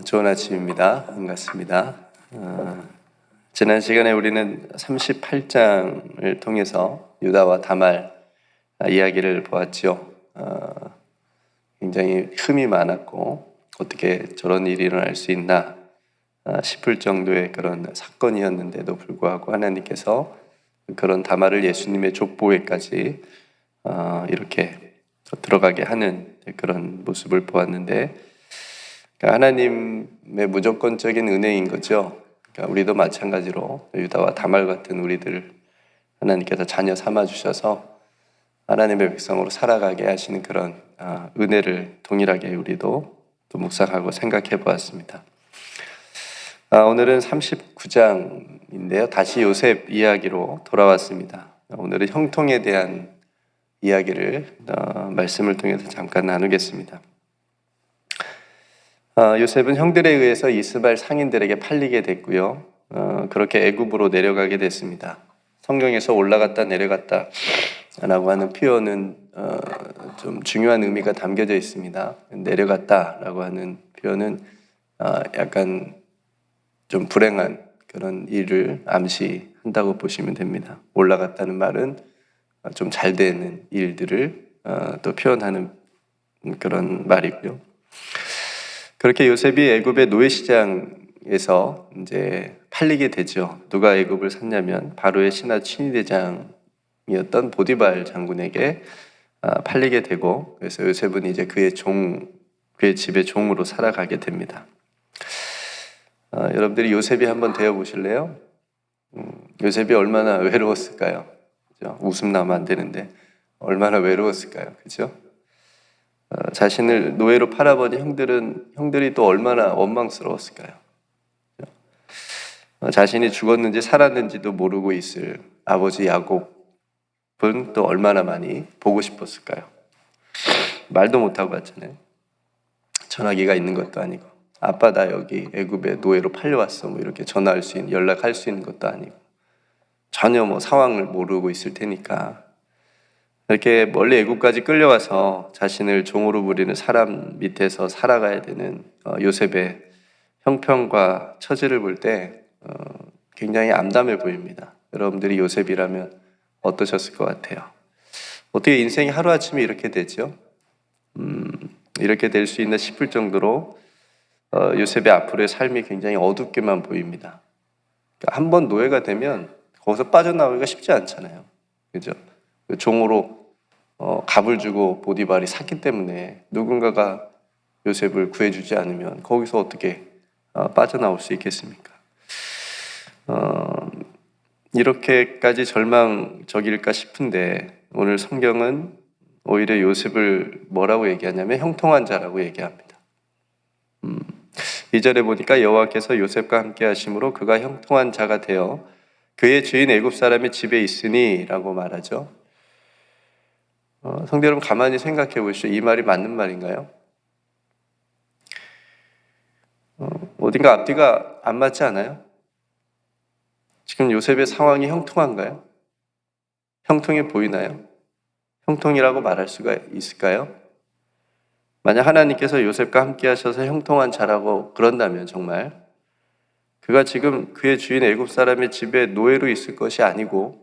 좋은 아침입니다. 반갑습니다. 지난 시간에 우리는 38장을 통해서 유다와 다말 이야기를 보았죠. 굉장히 흠이 많았고 어떻게 저런 일이 일어날 수 있나 싶을 정도의 그런 사건이었는데도 불구하고 하나님께서 그런 다말을 예수님의 족보에까지 이렇게 들어가게 하는 그런 모습을 보았는데, 하나님의 무조건적인 은혜인 거죠. 그러니까 우리도 마찬가지로 유다와 다말 같은 우리들 하나님께서 자녀 삼아 주셔서 하나님의 백성으로 살아가게 하시는 그런 은혜를 동일하게 우리도 또 묵상하고 생각해 보았습니다. 오늘은 39장인데요. 다시 요셉 이야기로 돌아왔습니다. 오늘은 형통에 대한 이야기를 말씀을 통해서 잠깐 나누겠습니다. 요셉은 형들에 의해서 이스마엘 상인들에게 팔리게 됐고요. 그렇게 애굽으로 내려가게 됐습니다. 성경에서 올라갔다 내려갔다 라고 하는 표현은 좀 중요한 의미가 담겨져 있습니다. 내려갔다 라고 하는 표현은 약간 좀 불행한 그런 일을 암시한다고 보시면 됩니다. 올라갔다는 말은 좀 잘 되는 일들을 또 표현하는 그런 말이고요. 그렇게 요셉이 애굽의 노예 시장에서 이제 팔리게 되죠. 누가 애굽을 샀냐면 바로의 신하 친위대장이었던 보디발 장군에게 팔리게 되고, 그래서 요셉은 이제 그의 집의 종으로 살아가게 됩니다. 여러분들이 요셉이 한번 되어 보실래요? 요셉이 얼마나 외로웠을까요? 그죠? 웃음 나면 안 되는데 얼마나 외로웠을까요? 그죠? 자신을 노예로 팔아버린 형들이 또 얼마나 원망스러웠을까요? 자신이 죽었는지 살았는지도 모르고 있을 아버지 야곱은 또 얼마나 많이 보고 싶었을까요? 말도 못하고 왔잖아요. 전화기가 있는 것도 아니고, 아빠 나 여기 애굽에 노예로 팔려왔어 뭐 이렇게 전화할 수 있는, 연락할 수 있는 것도 아니고, 전혀 뭐 상황을 모르고 있을 테니까 이렇게 멀리 애굽까지 끌려와서 자신을 종으로 부리는 사람 밑에서 살아가야 되는 요셉의 형편과 처지를 볼 때 굉장히 암담해 보입니다. 여러분들이 요셉이라면 어떠셨을 것 같아요? 어떻게 인생이 하루아침에 이렇게 되죠? 이렇게 될 수 있나 싶을 정도로 요셉의 앞으로의 삶이 굉장히 어둡게만 보입니다. 그러니까 한번 노예가 되면 거기서 빠져나오기가 쉽지 않잖아요. 그죠? 종으로 값을 주고 보디발이 샀기 때문에 누군가가 요셉을 구해주지 않으면 거기서 어떻게 빠져나올 수 있겠습니까? 이렇게까지 절망적일까 싶은데 오늘 성경은 오히려 요셉을 뭐라고 얘기하냐면 형통한 자라고 얘기합니다. 2절에 보니까 여호와께서 요셉과 함께 하심으로 그가 형통한 자가 되어 그의 주인 애굽 사람의 집에 있으니 라고 말하죠. 성도 여러분, 가만히 생각해 보시죠. 이 말이 맞는 말인가요? 어딘가 앞뒤가 안 맞지 않아요? 지금 요셉의 상황이 형통한가요? 형통해 보이나요? 형통이라고 말할 수가 있을까요? 만약 하나님께서 요셉과 함께 하셔서 형통한 자라고 그런다면 정말 그가 지금 그의 주인 애굽 사람의 집에 노예로 있을 것이 아니고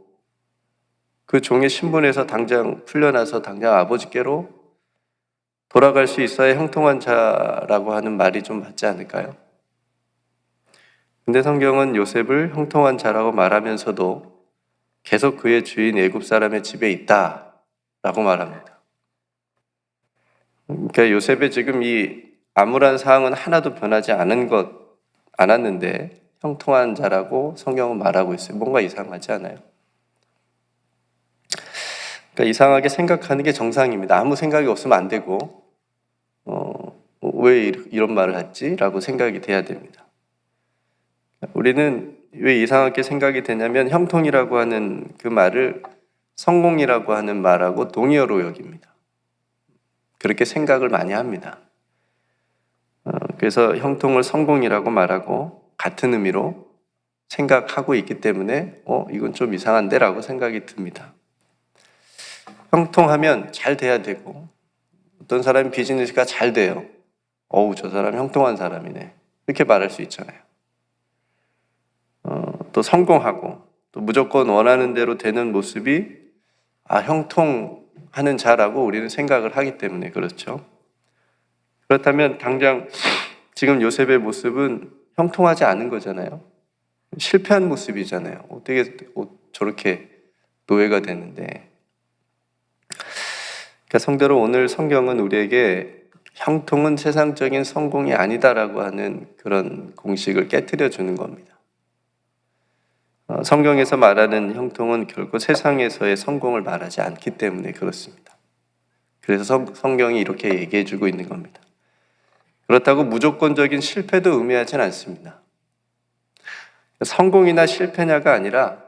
그 종의 신분에서 당장 풀려나서 당장 아버지께로 돌아갈 수 있어야 형통한 자라고 하는 말이 좀 맞지 않을까요? 근데 성경은 요셉을 형통한 자라고 말하면서도 계속 그의 주인 애굽 사람의 집에 있다라고 말합니다. 그러니까 요셉의 지금 이 암울한 상황은 하나도 변하지 않았는데 형통한 자라고 성경은 말하고 있어요. 뭔가 이상하지 않아요? 그러니까 이상하게 생각하는 게 정상입니다. 아무 생각이 없으면 안 되고 왜 이런 말을 했지? 라고 생각이 돼야 됩니다. 우리는 왜 이상하게 생각이 되냐면 형통이라고 하는 그 말을 성공이라고 하는 말하고 동의어로 여깁니다. 그렇게 생각을 많이 합니다. 그래서 형통을 성공이라고 말하고 같은 의미로 생각하고 있기 때문에 이건 좀 이상한데 라고 생각이 듭니다. 형통하면 잘 돼야 되고 어떤 사람이 비즈니스가 잘 돼요. 어우, 저 사람 형통한 사람이네. 이렇게 말할 수 있잖아요. 또 성공하고 또 무조건 원하는 대로 되는 모습이 형통하는 자라고 우리는 생각을 하기 때문에 그렇죠. 그렇다면 당장 지금 요셉의 모습은 형통하지 않은 거잖아요. 실패한 모습이잖아요. 어떻게 저렇게 노예가 되는데. 그러니까 성대로 오늘 성경은 우리에게 형통은 세상적인 성공이 아니다라고 하는 그런 공식을 깨트려 주는 겁니다. 성경에서 말하는 형통은 결코 세상에서의 성공을 말하지 않기 때문에 그렇습니다. 그래서 성경이 이렇게 얘기해 주고 있는 겁니다. 그렇다고 무조건적인 실패도 의미하진 않습니다. 성공이나 실패냐가 아니라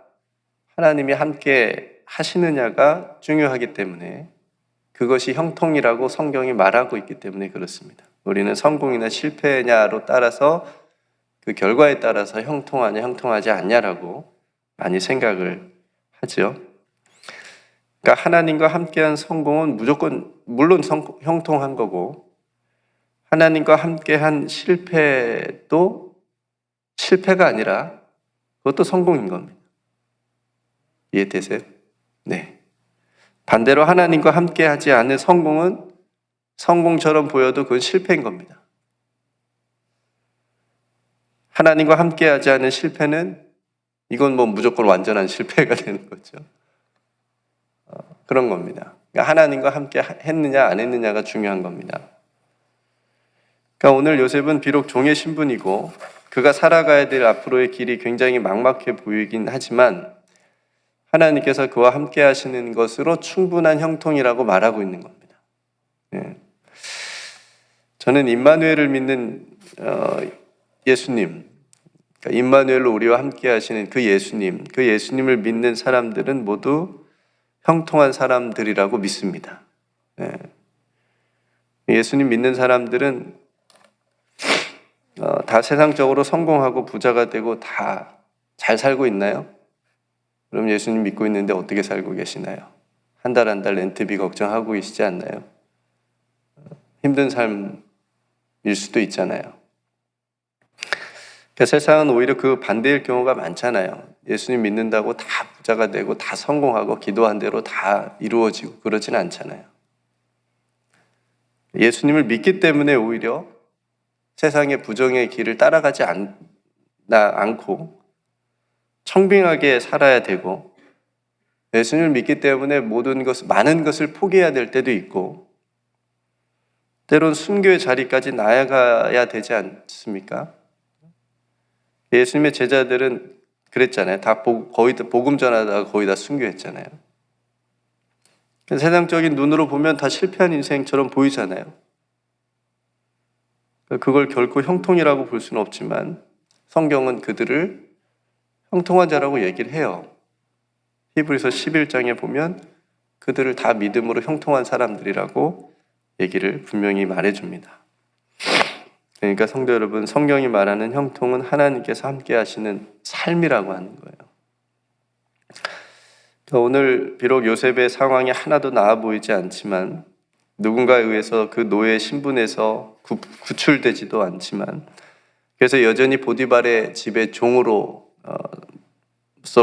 하나님이 함께 하시느냐가 중요하기 때문에 그것이 형통이라고 성경이 말하고 있기 때문에 그렇습니다. 우리는 성공이나 실패냐로 따라서 그 결과에 따라서 형통하냐 형통하지 않냐라고 많이 생각을 하죠. 그러니까 하나님과 함께한 성공은 물론 형통한 거고 하나님과 함께한 실패도 실패가 아니라 그것도 성공인 겁니다. 이해되세요? 네. 반대로 하나님과 함께하지 않은 성공은 성공처럼 보여도 그건 실패인 겁니다. 하나님과 함께하지 않은 실패는 이건 무조건 완전한 실패가 되는 거죠. 그런 겁니다. 그러니까 하나님과 함께 했느냐 안 했느냐가 중요한 겁니다. 그러니까 오늘 요셉은 비록 종의 신분이고 그가 살아가야 될 앞으로의 길이 굉장히 막막해 보이긴 하지만 하나님께서 그와 함께 하시는 것으로 충분한 형통이라고 말하고 있는 겁니다. 예. 저는 임마누엘을 믿는 예수님, 그러니까 임마누엘로 우리와 함께 하시는 그 예수님을 믿는 사람들은 모두 형통한 사람들이라고 믿습니다. 예. 예수님 믿는 사람들은 다 세상적으로 성공하고 부자가 되고 다 잘 살고 있나요? 그럼 예수님 믿고 있는데 어떻게 살고 계시나요? 한 달 한 달 렌트비 걱정하고 계시지 않나요? 힘든 삶일 수도 있잖아요. 그러니까 세상은 오히려 그 반대일 경우가 많잖아요. 예수님 믿는다고 다 부자가 되고 다 성공하고 기도한 대로 다 이루어지고 그러진 않잖아요. 예수님을 믿기 때문에 오히려 세상의 부정의 길을 따라가지 않고 청빙하게 살아야 되고 예수님을 믿기 때문에 많은 것을 포기해야 될 때도 있고 때론 순교의 자리까지 나아가야 되지 않습니까? 예수님의 제자들은 그랬잖아요. 거의 다 복음 전하다가 거의 다 순교했잖아요. 세상적인 눈으로 보면 다 실패한 인생처럼 보이잖아요. 그걸 결코 형통이라고 볼 수는 없지만 성경은 그들을 형통한 자라고 얘기를 해요. 히브리서 11장에 보면 그들을 다 믿음으로 형통한 사람들이라고 얘기를 분명히 말해줍니다. 그러니까 성도 여러분, 성경이 말하는 형통은 하나님께서 함께 하시는 삶이라고 하는 거예요. 오늘 비록 요셉의 상황이 하나도 나아 보이지 않지만 누군가에 의해서 그 노예 신분에서 구출되지도 않지만 그래서 여전히 보디발의 집의 종으로서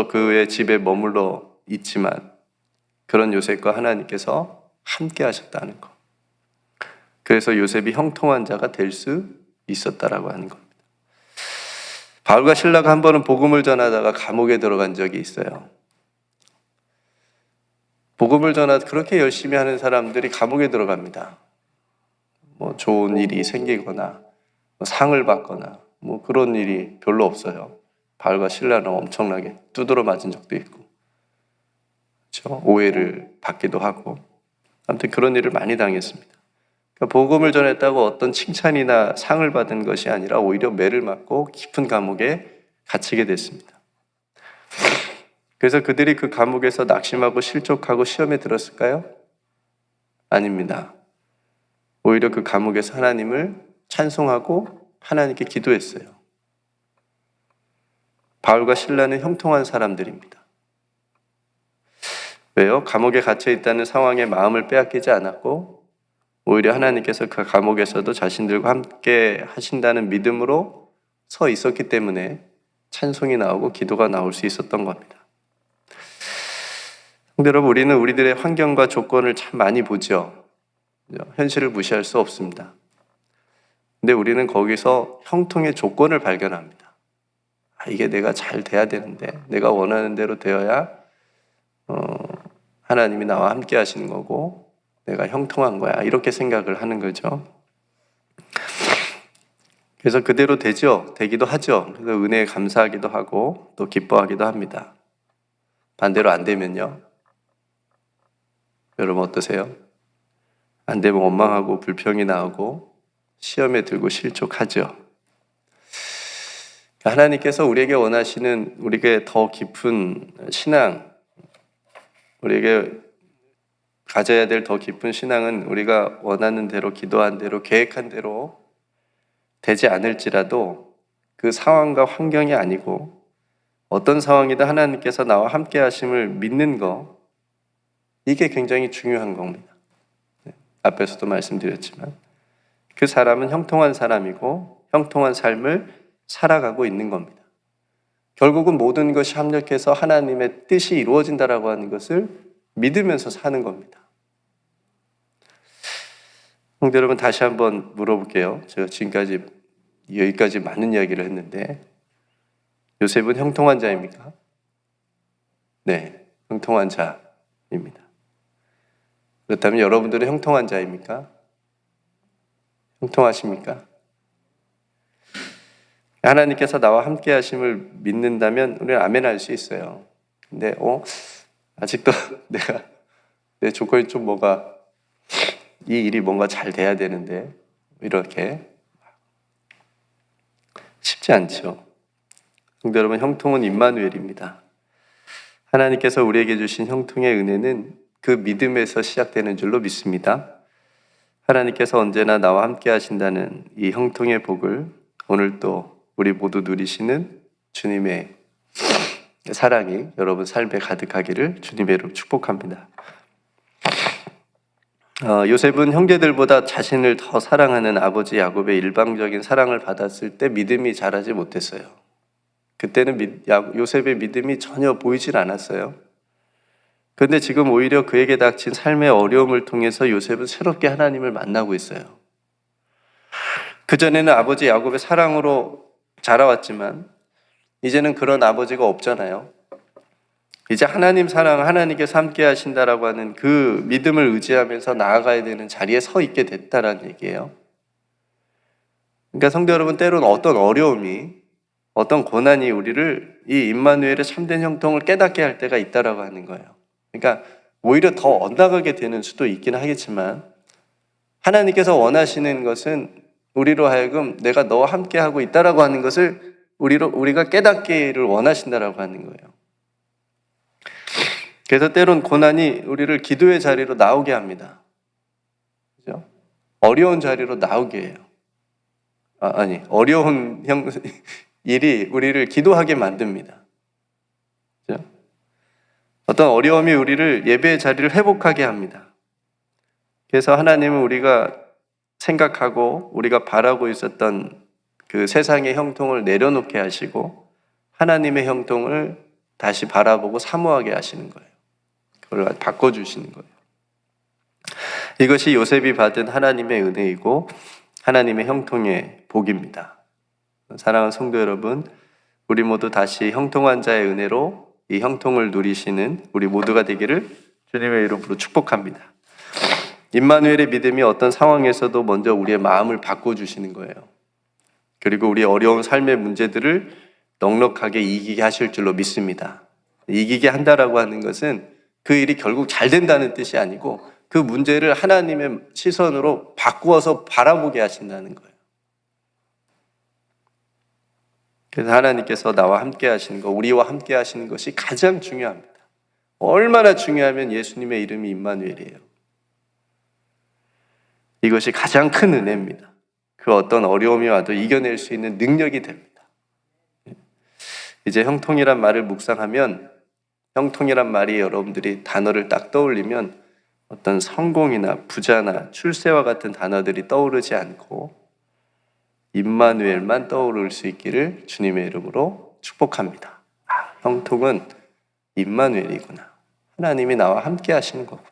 그의 집에 머물러 있지만 그런 요셉과 하나님께서 함께 하셨다는 것. 그래서 요셉이 형통한 자가 될 수 있었다라고 하는 겁니다. 바울과 실라가 한 번은 복음을 전하다가 감옥에 들어간 적이 있어요. 복음을 그렇게 열심히 하는 사람들이 감옥에 들어갑니다. 좋은 일이 생기거나 상을 받거나 그런 일이 별로 없어요. 바울과 실라는 엄청나게 두드러 맞은 적도 있고, 그렇죠? 오해를 받기도 하고, 아무튼 그런 일을 많이 당했습니다. 그러니까 복음을 전했다고 어떤 칭찬이나 상을 받은 것이 아니라 오히려 매를 맞고 깊은 감옥에 갇히게 됐습니다. 그래서 그들이 그 감옥에서 낙심하고 실족하고 시험에 들었을까요? 아닙니다. 오히려 그 감옥에서 하나님을 찬송하고 하나님께 기도했어요. 바울과 실라는 형통한 사람들입니다. 왜요? 감옥에 갇혀 있다는 상황에 마음을 빼앗기지 않았고 오히려 하나님께서 그 감옥에서도 자신들과 함께 하신다는 믿음으로 서 있었기 때문에 찬송이 나오고 기도가 나올 수 있었던 겁니다. 근데 여러분, 우리는 우리들의 환경과 조건을 참 많이 보죠. 현실을 무시할 수 없습니다. 근데 우리는 거기서 형통의 조건을 발견합니다. 이게 내가 잘 돼야 되는데, 내가 원하는 대로 되어야 하나님이 나와 함께 하시는 거고 내가 형통한 거야, 이렇게 생각을 하는 거죠. 그래서 그대로 되죠. 되기도 하죠. 그래서 은혜에 감사하기도 하고 또 기뻐하기도 합니다. 반대로 안 되면요, 여러분 어떠세요? 안 되면 원망하고 불평이 나오고 시험에 들고 실족하죠. 하나님께서 우리에게 원하시는, 우리에게 더 깊은 신앙, 우리에게 가져야 될 더 깊은 신앙은 우리가 원하는 대로, 기도한 대로, 계획한 대로 되지 않을지라도 그 상황과 환경이 아니고 어떤 상황이든 하나님께서 나와 함께 하심을 믿는 거, 이게 굉장히 중요한 겁니다. 앞에서도 말씀드렸지만 그 사람은 형통한 사람이고 형통한 삶을 살아가고 있는 겁니다. 결국은 모든 것이 합력해서 하나님의 뜻이 이루어진다라고 하는 것을 믿으면서 사는 겁니다. 성도 여러분, 다시 한번 물어볼게요. 제가 지금까지 여기까지 많은 이야기를 했는데 요셉은 형통한 자입니까? 네, 형통한 자입니다. 그렇다면 여러분들은 형통한 자입니까? 형통하십니까? 하나님께서 나와 함께 하심을 믿는다면 우리는 아멘 할 수 있어요. 근데 아직도 내 조건이 좀 이 일이 뭔가 잘 돼야 되는데 이렇게 쉽지 않죠. 성도 여러분, 형통은 임마누엘입니다. 하나님께서 우리에게 주신 형통의 은혜는 그 믿음에서 시작되는 줄로 믿습니다. 하나님께서 언제나 나와 함께 하신다는 이 형통의 복을 오늘 또 우리 모두 누리시는 주님의 사랑이 여러분 삶에 가득하기를 주님의 이름으로 축복합니다. 요셉은 형제들보다 자신을 더 사랑하는 아버지 야곱의 일방적인 사랑을 받았을 때 믿음이 자라지 못했어요. 그때는 요셉의 믿음이 전혀 보이질 않았어요. 그런데 지금 오히려 그에게 닥친 삶의 어려움을 통해서 요셉은 새롭게 하나님을 만나고 있어요. 그전에는 아버지 야곱의 사랑으로 자라왔지만 이제는 그런 아버지가 없잖아요. 이제 하나님 사랑, 하나님께서 함께 하신다라고 하는 그 믿음을 의지하면서 나아가야 되는 자리에 서 있게 됐다라는 얘기예요. 그러니까 성도 여러분, 때로는 어떤 어려움이, 어떤 고난이 우리를 이 임마누엘의 참된 형통을 깨닫게 할 때가 있다라고 하는 거예요. 그러니까 오히려 더 엇나가게 되는 수도 있긴 하겠지만 하나님께서 원하시는 것은 우리로 하여금 내가 너와 함께 하고 있다라고 하는 것을 우리가 깨닫기를 원하신다라고 하는 거예요. 그래서 때론 고난이 우리를 기도의 자리로 나오게 합니다. 그죠? 어려운 자리로 나오게 해요. 어려운 일이 우리를 기도하게 만듭니다. 그죠? 어떤 어려움이 우리를 예배의 자리를 회복하게 합니다. 그래서 하나님은 우리가 생각하고 우리가 바라고 있었던 그 세상의 형통을 내려놓게 하시고 하나님의 형통을 다시 바라보고 사모하게 하시는 거예요. 그걸 바꿔주시는 거예요. 이것이 요셉이 받은 하나님의 은혜이고 하나님의 형통의 복입니다. 사랑하는 성도 여러분, 우리 모두 다시 형통한 자의 은혜로 이 형통을 누리시는 우리 모두가 되기를 주님의 이름으로 축복합니다. 임마누엘의 믿음이 어떤 상황에서도 먼저 우리의 마음을 바꿔주시는 거예요. 그리고 우리 어려운 삶의 문제들을 넉넉하게 이기게 하실 줄로 믿습니다. 이기게 한다라고 하는 것은 그 일이 결국 잘 된다는 뜻이 아니고 그 문제를 하나님의 시선으로 바꾸어서 바라보게 하신다는 거예요. 그래서 하나님께서 나와 함께 하시는 것, 우리와 함께 하시는 것이 가장 중요합니다. 얼마나 중요하면 예수님의 이름이 임마누엘이에요. 이것이 가장 큰 은혜입니다. 그 어떤 어려움이 와도 이겨낼 수 있는 능력이 됩니다. 이제 형통이란 말을 묵상하면, 형통이란 말이 여러분들이 단어를 딱 떠올리면 어떤 성공이나 부자나 출세와 같은 단어들이 떠오르지 않고 임마누엘만 떠오를 수 있기를 주님의 이름으로 축복합니다. 형통은 임마누엘이구나. 하나님이 나와 함께 하시는 거구나.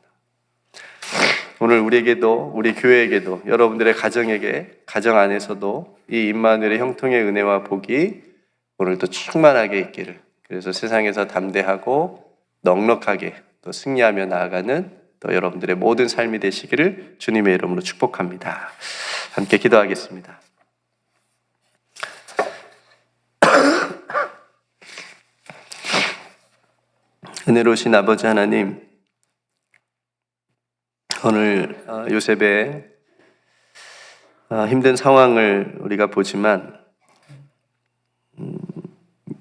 오늘 우리에게도, 우리 교회에게도, 여러분들의 가정에게, 가정 안에서도 이 임마누엘의 형통의 은혜와 복이 오늘도 충만하게 있기를, 그래서 세상에서 담대하고 넉넉하게 또 승리하며 나아가는 또 여러분들의 모든 삶이 되시기를 주님의 이름으로 축복합니다. 함께 기도하겠습니다. 은혜로우신 아버지 하나님, 오늘 요셉의 힘든 상황을 우리가 보지만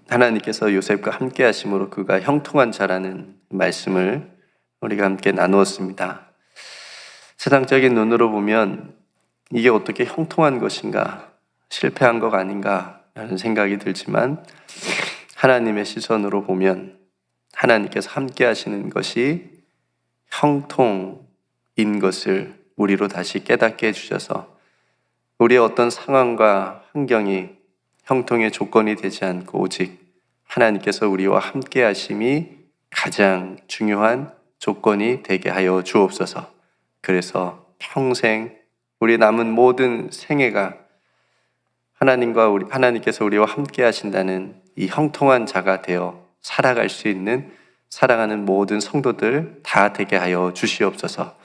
하나님께서 요셉과 함께 하심으로 그가 형통한 자라는 말씀을 우리가 함께 나누었습니다. 세상적인 눈으로 보면 이게 어떻게 형통한 것인가, 실패한 것 아닌가 라는 생각이 들지만 하나님의 시선으로 보면 하나님께서 함께 하시는 것이 형통인 것을 우리로 다시 깨닫게 해주셔서 우리의 어떤 상황과 환경이 형통의 조건이 되지 않고 오직 하나님께서 우리와 함께 하심이 가장 중요한 조건이 되게 하여 주옵소서. 그래서 평생 우리 남은 모든 생애가 하나님께서 우리와 함께 하신다는 이 형통한 자가 되어 살아갈 수 있는 살아가는 모든 성도들 다 되게 하여 주시옵소서.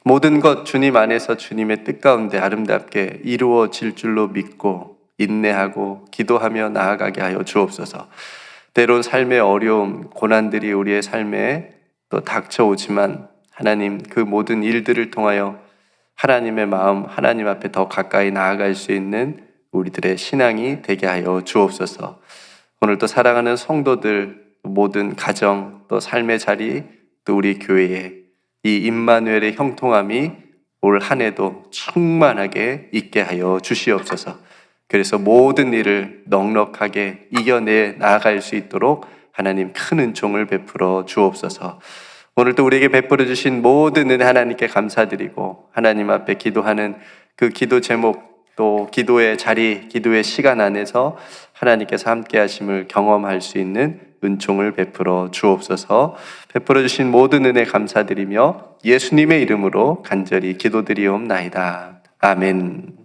모든 것 주님 안에서 주님의 뜻 가운데 아름답게 이루어질 줄로 믿고 인내하고 기도하며 나아가게 하여 주옵소서. 때론 삶의 어려움, 고난들이 우리의 삶에 또 닥쳐오지만 하나님, 그 모든 일들을 통하여 하나님의 마음, 하나님 앞에 더 가까이 나아갈 수 있는 우리들의 신앙이 되게 하여 주옵소서. 오늘도 사랑하는 성도들, 모든 가정, 또 삶의 자리, 또 우리 교회에 이 임마누엘의 형통함이 올 한 해도 충만하게 있게 하여 주시옵소서. 그래서 모든 일을 넉넉하게 이겨내 나아갈 수 있도록 하나님 큰 은총을 베풀어 주옵소서. 오늘도 우리에게 베풀어 주신 모든 은혜 하나님께 감사드리고 하나님 앞에 기도하는 그 기도 제목, 또 기도의 자리, 기도의 시간 안에서 하나님께서 함께 하심을 경험할 수 있는 은총을 베풀어 주옵소서. 베풀어 주신 모든 은혜 감사드리며 예수님의 이름으로 간절히 기도드리옵나이다. 아멘.